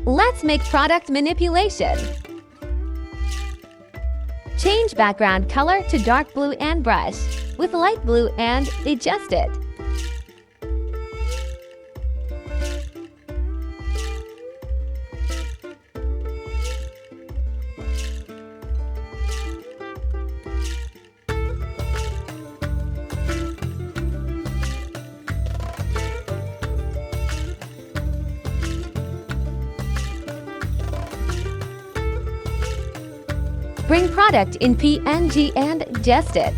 Let's make product manipulation. Change background color to dark blue and brush with light blue and adjust it. Bring product in PNG and adjust it.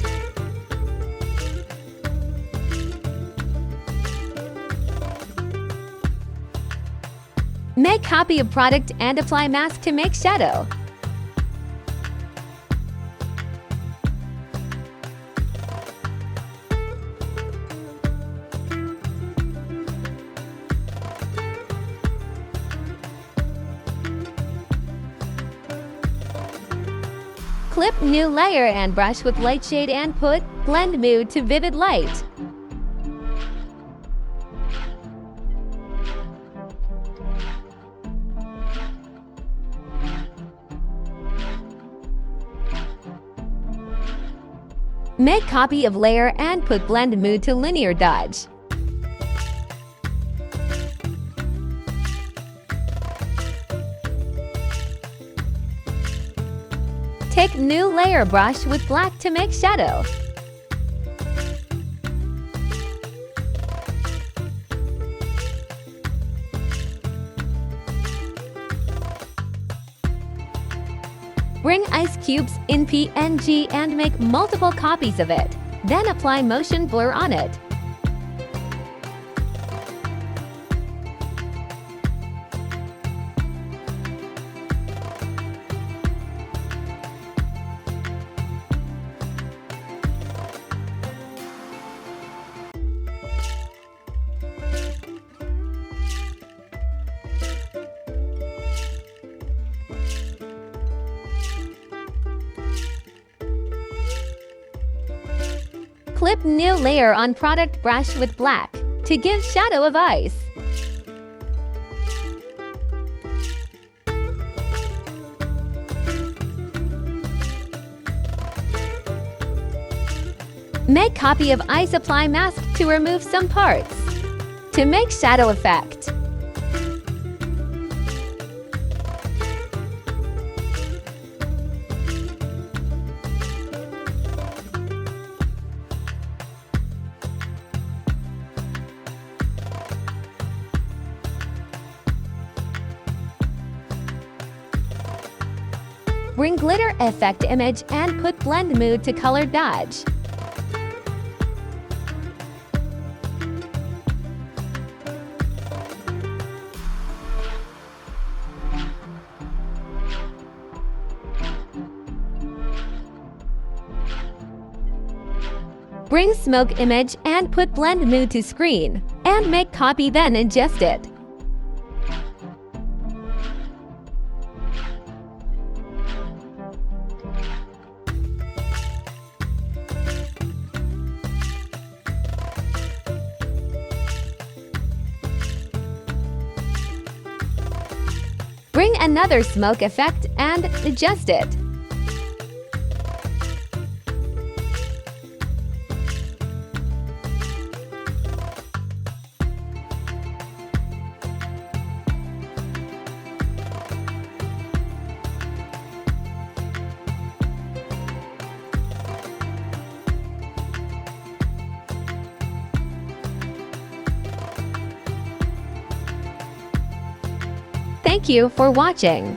Make copy of product and apply mask to make shadow. Clip new layer and brush with light shade and put blend mood to vivid light. Make copy of layer and put blend mood to linear dodge. Take new layer brush with black to make shadow. Bring ice cubes in PNG and make multiple copies of it. Then apply motion blur on it. Clip new layer on product brush with black to give shadow of ice. Make copy of ice apply mask to remove some parts. To make shadow effect. Bring glitter effect image and put blend mood to color dodge. Bring smoke image and put blend mood to screen and make copy then adjust it. Bring another smoke effect and adjust it. Thank you for watching.